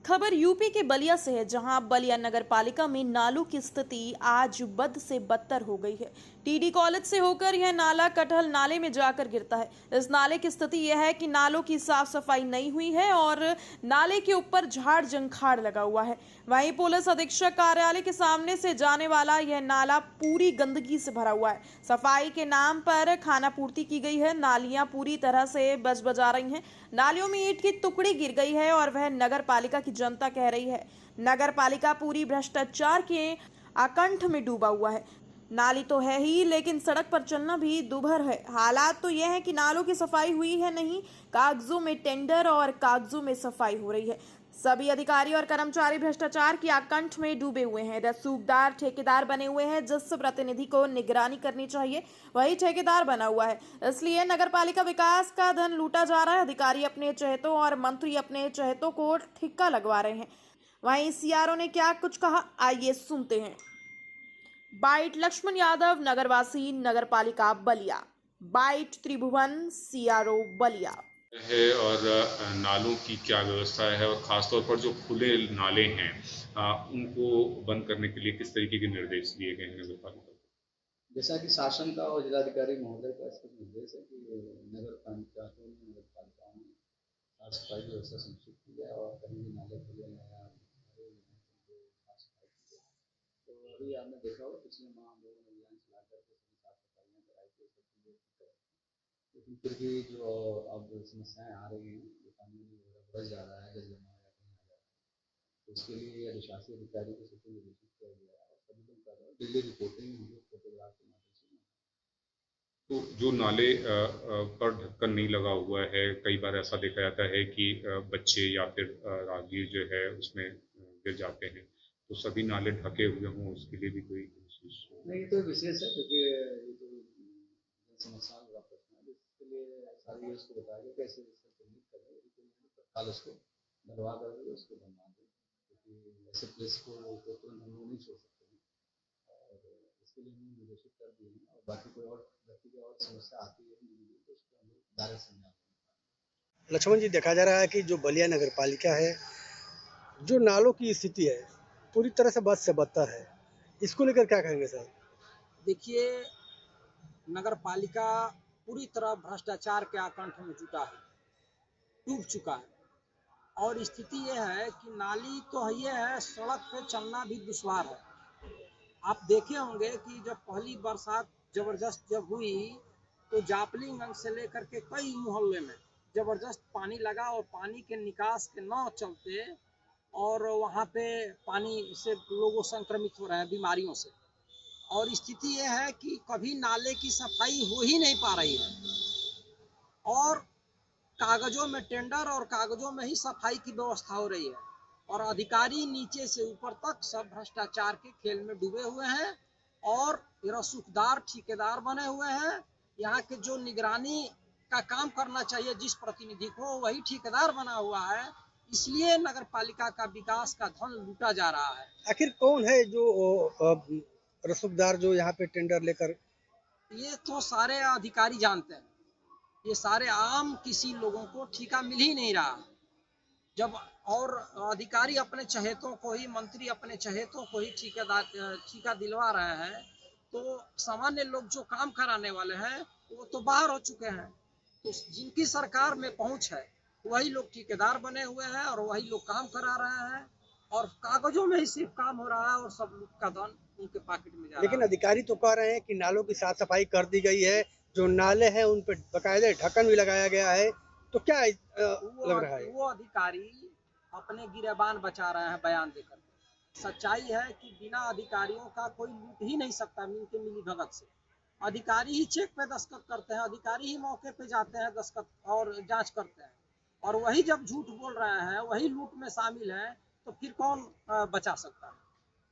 खबर यूपी के बलिया से है, जहां बलिया नगर पालिका में नालों की स्थिति आज बद से बदतर हो गई है। टीडी कॉलेज से होकर यह नाला कटहल नाले में जाकर गिरता है। इस नाले की स्थिति यह है कि नालों की साफ सफाई नहीं हुई है और नाले के ऊपर झाड़ जंखाड़ लगा हुआ है। वहीं पुलिस अधीक्षक कार्यालय के सामने से जाने वाला यह नाला पूरी गंदगी से भरा हुआ है। सफाई के नाम पर खाना पूर्ति की गई है। नालियां पूरी तरह से बजा रही हैं। नालियों में ईंट की टुकड़ी गिर गई है और वह नगर पालिका की जनता कह रही है। नगर पालिका पूरी भ्रष्टाचार के आकंठ में डूबा हुआ है। नाली तो है ही, लेकिन सड़क पर चलना भी दुभर है। हालात तो यह है कि नालों की सफाई हुई है नहीं, कागजों में टेंडर और कागजों में सफाई हो रही है। सभी अधिकारी और कर्मचारी भ्रष्टाचार की आकंठ में डूबे हुए हैं। रसूखदार ठेकेदार बने हुए हैं। जिस प्रतिनिधि को निगरानी करनी चाहिए वही ठेकेदार बना हुआ है। इसलिए नगर पालिका विकास का धन लूटा जा रहा है। अधिकारी अपने चहेतों और मंत्री अपने चहेतों को ठिक्का लगवा रहे हैं। वहीं सीआरओ ने क्या कुछ कहा, आइए सुनते हैं। बाइट लक्ष्मण यादव, नगरवासी, नगर पालिका बलिया। बाइट त्रिभुवन, सीआरओ बलिया है। और नालों की क्या व्यवस्था है और ख़ासतौर पर जो खुले नाले हैं उनको बंद करने के लिए किस तरीके के निर्देश दिए गए हैं नगर पालिका को? जैसा कि शासन का और जिलाधिकारी महोदय का स्पष्ट निर्देश है कि नगर पंचायतों में नगर पालिकाओं में साफ सफाई की व्यवस्था सुनिश्चित की जाए और कहीं भी नाले खुले हैं या साफ सफाई की जाए। तो अभी आपने देखा होगा पिछले माह हम लोगों ने अभियान चला करके सभी साफ सफाइयाँ कराई थी, सब चीज़ें ठीक कराई थी। लेकिन फिर भी जो अब समस्याएं आ रही हैं, जो पानी बढ़ जा रहा है, जल जमाव या कहीं आ जा रहा है, तो उसके लिए अधिशासी अधिकारी को सूचना निर्देशित किया गया है और सभी लोग कर रहे हैं। डेली रिपोर्टिंग हम लोग फोटोग्राफ के माध्यम से। तो जो नाले पर ढक्कन नहीं लगा हुआ है, कई बार ऐसा देखा जाता है कि बच्चे या फिर राहगीर जो है उसमें गिर जाते हैं, तो सभी नाले ढके हुए हों उसके लिए भी कोई विशेष? नहीं, ये तो विशेष है क्योंकि ये तो समस्या का प्रश्न है, जिसके लिए सारी उसको बताया गया कैसे इसका चिन्हित करें, यदि कोई तत्काल उसको धरवा कर उसको बनवा दें, क्योंकि ऐसे प्लेस को तो तुरंत हम लोग नहीं छोड़ सकते हैं और इसके लिए हम निर्देशित कर दिए हैं। और बाकी कोई और व्यक्ति की और समस्या आती है तो उसको हम लोग डायरेक्ट समझा दें। लक्ष्मण जी, देखा जा रहा है कि जो बलिया नगर पालिका है, जो नालों की स्थिति है पूरी तरह से बद से बदतर है। इसको लेकर क्या कहेंगे सर? देखिए, नगर पालिका पूरी तरह भ्रष्टाचार के आकंठ में जुटा है, डूब चुका है। और स्थिति यह है कि नाली तो ये है, सड़क पे चलना भी दुश्वार है। आप देखे होंगे कि जब पहली बरसात जबरदस्त जब हुई तो जापलिंगंज से लेकर के कई मोहल्ले में जबरदस्त पानी लगा और पानी के निकास के न चलते और वहाँ पे पानी से लोग संक्रमित हो रहे हैं बीमारियों से। और स्थिति यह है कि कभी नाले की सफाई हो ही नहीं पा रही है और कागजों में टेंडर और कागजों में ही सफाई की व्यवस्था हो रही है और अधिकारी नीचे से ऊपर तक सब भ्रष्टाचार के खेल में डूबे हुए हैं और रसूखदार ठेकेदार बने हुए हैं। यहाँ के जो निगरानी का काम करना चाहिए जिस प्रतिनिधि को, वही ठेकेदार बना हुआ है। इसलिए नगर पालिका का विकास का धन लूटा जा रहा है। आखिर कौन है जो रसूखदार जो यहाँ पे टेंडर लेकर? ये तो सारे अधिकारी जानते हैं। ये सारे आम किसी लोगों को ठेका मिल ही नहीं रहा। जब और अधिकारी अपने चहेतों को ही, मंत्री अपने चहेतों को ही ठेका दिलवा रहे हैं, तो सामान्य लोग जो काम कराने वाले हैं वो तो बाहर हो चुके हैं। तो जिनकी सरकार में पहुंच है वही लोग ठेकेदार बने हुए हैं और वही लोग काम करा रहे हैं और कागजों में ही सिर्फ काम हो रहा है और सब लोग का धन उनके पॉकेट में जा रहा है। लेकिन अधिकारी तो कह रहे हैं कि नालों की साफ सफाई कर दी गई है, जो नाले हैं उन पर बकायदे ढक्कन भी लगाया गया है, तो क्या लग रहा है? वो अधिकारी अपने गिरेबान बचा रहे हैं बयान देकर। सच्चाई है कि बिना अधिकारियों का कोई लूट ही नहीं सकता मिलके मिली भगत से। अधिकारी ही चेक पे दस्तखत करते हैं, अधिकारी ही मौके पे जाते हैं दस्तखत और जांच करते हैं और वही जब झूठ बोल रहे हैं, वही लूट में शामिल है, तो फिर कौन बचा सकता है?